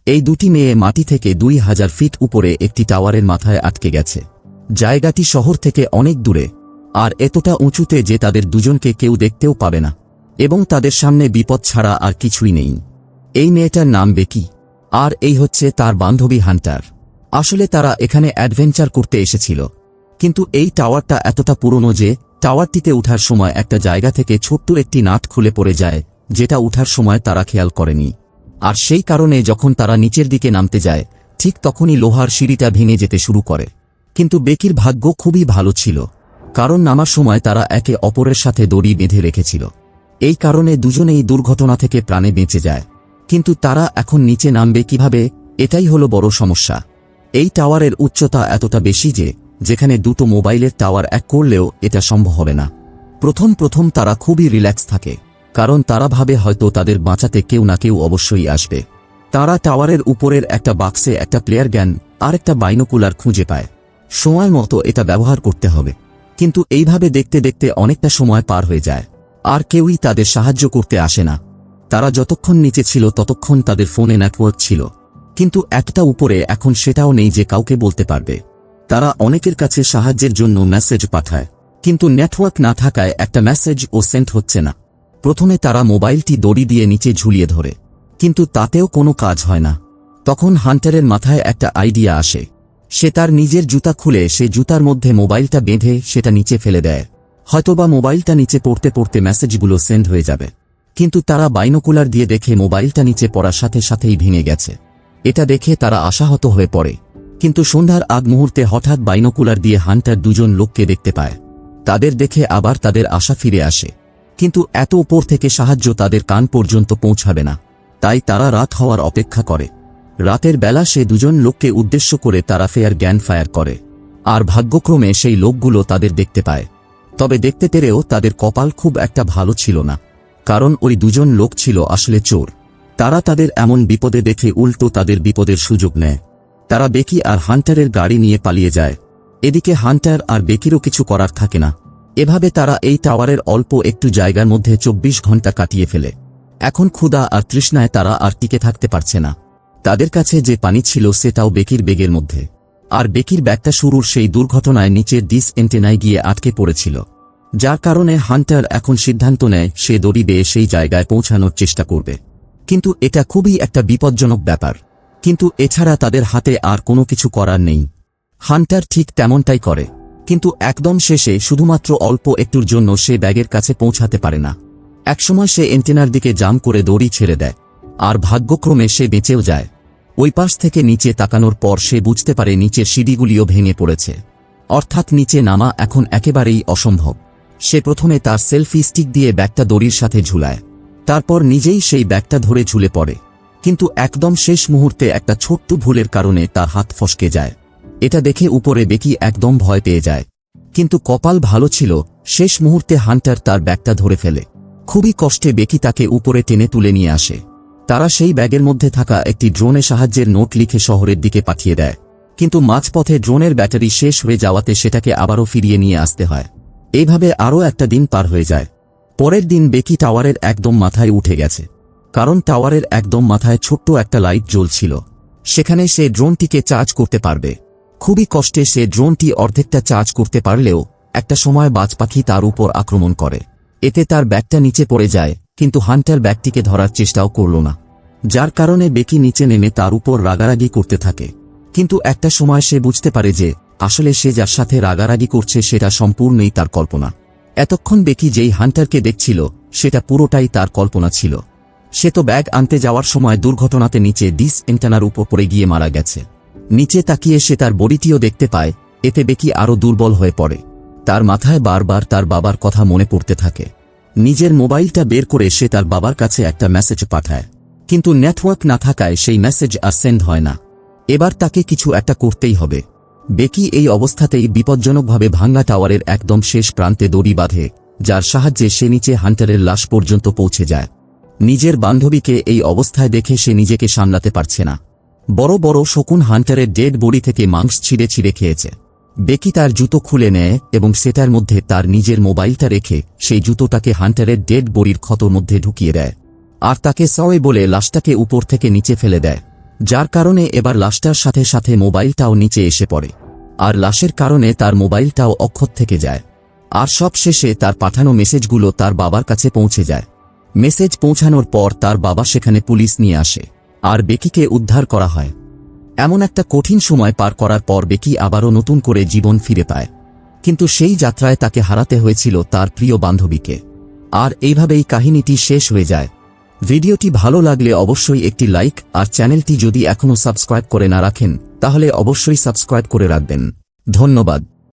এই দুটি মেয়ে মাটি থেকে 2000 ফিট উপরে একটি টাওয়ারের মাথায় আটকে গেছে। জায়গাটি শহর থেকে অনেক দূরে, আর এতটা উঁচুতে যে তাদের দুজনকে কেউ দেখতেও পাবে না, এবং তাদের সামনে বিপদ ছাড়া আর কিছুই নেই। এই মেয়েটার নাম বেকি, আর এই হচ্ছে তার বান্ধবী হান্টার। আসলে তারা এখানে অ্যাডভেঞ্চার করতে এসেছিল, কিন্তু এই টাওয়ারটা এতটা পুরনো যে টাওয়ারটিতে ওঠার সময় একটা জায়গা থেকে ছোট্ট একটি নাট খুলে পড়ে যায়, যেটা ওঠার সময় তারা খেয়াল করেনি। আর সেই কারণে যখন তারা নিচের দিকে নামতে যায়, ঠিক তখনই লোহার সিঁড়িটা ভেঙে যেতে শুরু করে। কিন্তু বেকির ভাগ্য খুবই ভালো ছিল, কারণ নামার সময় তারা একে অপরের সাথে দড়ি বেঁধে রেখেছিল। এই কারণে দুজনেই দুর্ঘটনা থেকে প্রাণে বেঁচে যায়। কিন্তু তারা এখন নিচে নামবে কিভাবে, এটাই হলো বড় সমস্যা। এই টাওয়ারের উচ্চতা এতটা বেশি যে যেখানে দুটো মোবাইলের টাওয়ার এক করলেও এটা সম্ভব হবে না। প্রথম তারা খুবই রিল্যাক্স থাকে, কারণ তারা ভাবে হয়তো তাদের বাঁচাতে কেউ না কেউ অবশ্যই আসবে। তারা টাওয়ারের উপরের একটা বাক্সে একটা প্লেয়ার গান আর একটা বাইনোকুলার খুঁজে পায়। সময় মতো এটা ব্যবহার করতে হবে। কিন্তু এইভাবে দেখতে দেখতে অনেকটা সময় পার হয়ে যায়, আর কেউই তাদের সাহায্য করতে আসে না। তারা যতক্ষণ নিচে ছিল ততক্ষণ তাদের ফোনে নেটওয়ার্ক ছিল, কিন্তু একটা উপরে এখন সেটাও নেই যে কাউকে বলতে পারবে। তারা অনেকের কাছে সাহায্যের জন্য মেসেজ পাঠায়, কিন্তু নেটওয়ার্ক না থাকায় একটা মেসেজ ও সেন্ড হচ্ছে না। প্রথমে তারা মোবাইলটি দড়ি দিয়ে নিচে ঝুলিয়ে ধরে, কিন্তু তাতেও কোনো কাজ হয় না। তখন হান্টারের মাথায় একটা আইডিয়া আসে। সে তার নিজের জুতা খুলে সে জুতার মধ্যে মোবাইলটা বেঁধে সেটা নিচে ফেলে দেয়। হয়তোবা মোবাইলটা নিচে পড়তে পড়তে মেসেজগুলো সেন্ড হয়ে যাবে। কিন্তু তারা বাইনোকুলার দিয়ে দেখে মোবাইলটা নিচে পড়ার সাথে সাথেই ভেঙে গেছে। এটা দেখে তারা আশাহত হয়ে পড়ে। কিন্তু সন্ধ্যার আগ মুহূর্তে হঠাৎ বাইনোকুলার দিয়ে হান্টার দুজন লোককে দেখতে পায়। তাদের দেখে আবার তাদের আশা ফিরে আসে, কিন্তু এত উপর থেকে সাহায্য তাদের কান পর্যন্ত পৌঁছাবে না। তাই তারা রাত হওয়ার অপেক্ষা করে। রাতের বেলা সে দুজন লোককে উদ্দেশ্য করে তারা ফেয়ার গ্যান ফায়ার করে, আর ভাগ্যক্রমে সেই লোকগুলো তাদের দেখতে পায়। তবে দেখতে পেরেও তাদের কপাল খুব একটা ভালো ছিল না, কারণ ওই দুজন লোক ছিল আসলে চোর। তারা তাদের এমন বিপদে দেখে উল্টো তাদের বিপদের সুযোগ নেয়। তারা বেকি আর হান্টারের গাড়ি নিয়ে পালিয়ে যায়। এদিকে হান্টার আর বেকিরও কিছু করার থাকে না। এভাবে তারা এই টাওয়ারের অল্প একটু জায়গার মধ্যে 24 ঘন্টা কাটিয়ে ফেলে। এখন ক্ষুধা আর তৃষ্ণায় তারা আর টিকে থাকতে পারছে না। তাদের কাছে যে পানি ছিল সেটাও বেকির ব্যাগের মধ্যে, আর বেকির ব্যাগটা শুরুর সেই দুর্ঘটনায় নিচের ডিস এন্টেনায় গিয়ে আটকে পড়েছিল, যার কারণে হান্টার এখন সিদ্ধান্ত নেয় সে দড়ি বেয়ে সেই জায়গায় পৌঁছানোর চেষ্টা করবে। কিন্তু এটা খুবই একটা বিপজ্জনক ব্যাপার। কিন্তু এছাড়া তাদের হাতে আর কোনো কিছু করার নেই। হান্টার ঠিক তেমনটাই করে, কিন্তু একদম শেষে শুধুমাত্র অল্প একটুর জন্য সে ব্যাগের কাছে পৌঁছাতে পারে না। একসময় সে এন্টেনার দিকে জাম করে দড়ি ছেড়ে দেয়, আর ভাগ্যক্রমে সে বেঁচেও যায়। ওই পাশ থেকে নিচে তাকানোর পর সে বুঝতে পারে নিচের সিঁড়িগুলিও ভেঙে পড়েছে, অর্থাৎ নিচে নামা এখন একেবারেই অসম্ভব। সে প্রথমে তার সেলফি স্টিক দিয়ে ব্যাগটা দড়ির সাথে ঝুলায়, তারপর নিজেই সেই ব্যাগটা ধরে ঝুলে পড়ে। কিন্তু একদম শেষ মুহূর্তে একটা ছোট্ট ভুলের কারণে তার হাত ফসকে যায়। এটা দেখে উপরে বেকি একদম ভয় পেয়ে যায়। কিন্তু কপাল ভালো ছিল, শেষ মুহূর্তে হান্টার তার ব্যাগটা ধরে ফেলে। খুবই কষ্টে বেকি তাকে উপরে টেনে তুলে নিয়ে আসে। তারা সেই ব্যাগের মধ্যে থাকা একটি ড্রোনের সাহায্যের নোট লিখে শহরের দিকে পাঠিয়ে দেয়, কিন্তু মাঝপথে ড্রোনের ব্যাটারি শেষ হয়ে যাওয়াতে সেটাকে আবারও ফিরিয়ে নিয়ে আসতে হয়। এইভাবে আরও একটা দিন পার হয়ে যায়। পরের দিন বেকি টাওয়ারের একদম মাথায় উঠে গেছে, কারণ টাওয়ারের একদম মাথায় ছোট্ট একটা লাইট জ্বলছিল। সেখানে সে ড্রোনটিকে চার্জ করতে পারবে। খুবই কষ্টে সে ড্রোনটি অর্ধেকটা চার্জ করতে পারলেও একটা সময় বাজ পাখি তার উপর আক্রমণ করে। এতে তার ব্যাগটা নিচে পড়ে যায়, কিন্তু হান্টার ব্যাগটিকে ধরার চেষ্টাও করল না, যার কারণে বেকি নিচে নেমে তার উপর রাগারাগি করতে থাকে। কিন্তু একটা সময় সে বুঝতে পারে যে আসলে সে যার সাথে রাগারাগি করছে সেটা সম্পূর্ণই তার কল্পনা। এতক্ষণ বেকি যেই হান্টারকে দেখছিল সেটা পুরোটাই তার কল্পনা ছিল। সে তো ব্যাগ আনতে যাওয়ার সময় দুর্ঘটনাতে নিচে ডিস এন্টেনার উপর পড়ে গিয়ে মারা গেছে। নিচে তাকিয়ে সে তার বডিটিও দেখতে পায়। এতে বেকি আরও দুর্বল হয়ে পড়ে। তার মাথায় বারবার তার বাবার কথা মনে পড়তে থাকে। নিজের মোবাইলটা বের করে সে তার বাবার কাছে একটা মেসেজ পাঠায়, কিন্তু নেটওয়ার্ক না থাকায় সেই মেসেজ আর সেন্ড হয় না। এবার তাকে কিছু একটা করতেই হবে। বেকি এই অবস্থাতেই বিপজ্জনকভাবে ভাঙ্গা টাওয়ারের একদম শেষ প্রান্তে দড়ি বাঁধে, যার সাহায্যে সে নিচে হান্টারের লাশ পর্যন্ত পৌঁছে যায়। নিজের বান্ধবীকে এই অবস্থায় দেখে সে নিজেকে সামলাতে পারছে না। বড় বড় শকুন হান্টারের ডেড বডি থেকে মাংস ছিঁড়ে ছিঁড়ে খেয়েছে। বেকি তার জুতো খুলে নেয় এবং সেটার মধ্যে তার নিজের মোবাইলটা রেখে সেই জুতোটাকে হান্টারের ডেড বডির ক্ষতর মধ্যে ঢুকিয়ে দেয়, আর তাকে সওয়ে বলে লাশটাকে উপর থেকে নিচে ফেলে দেয়। যার কারণে এবার লাশটার সাথে সাথে মোবাইলটাও নিচে এসে পড়ে, আর লাশের কারণে তার মোবাইলটাও অক্ষত থেকে যায়। আর সব শেষে তার পাঠানো মেসেজগুলো তার বাবার কাছে পৌঁছে যায়। মেসেজ পৌঁছানোর পর তার বাবা সেখানে পুলিশ নিয়ে আসে, আর বেকিকে উদ্ধার করা হয়। এমন একটা কঠিন সময় পার করার পর বেকি আবারও নতুন করে জীবন ফিরে পায়, কিন্তু সেই যাত্রায় তাকে হারাতে হয়েছিল তার প্রিয় বান্ধবীকে। আর এইভাবেই কাহিনীটি শেষ হয়ে যায়। ভিডিওটি ভালো লাগলে অবশ্যই একটি লাইক, আর চ্যানেলটি যদি এখনও সাবস্ক্রাইব করে না রাখেন তাহলে অবশ্যই সাবস্ক্রাইব করে রাখবেন। ধন্যবাদ।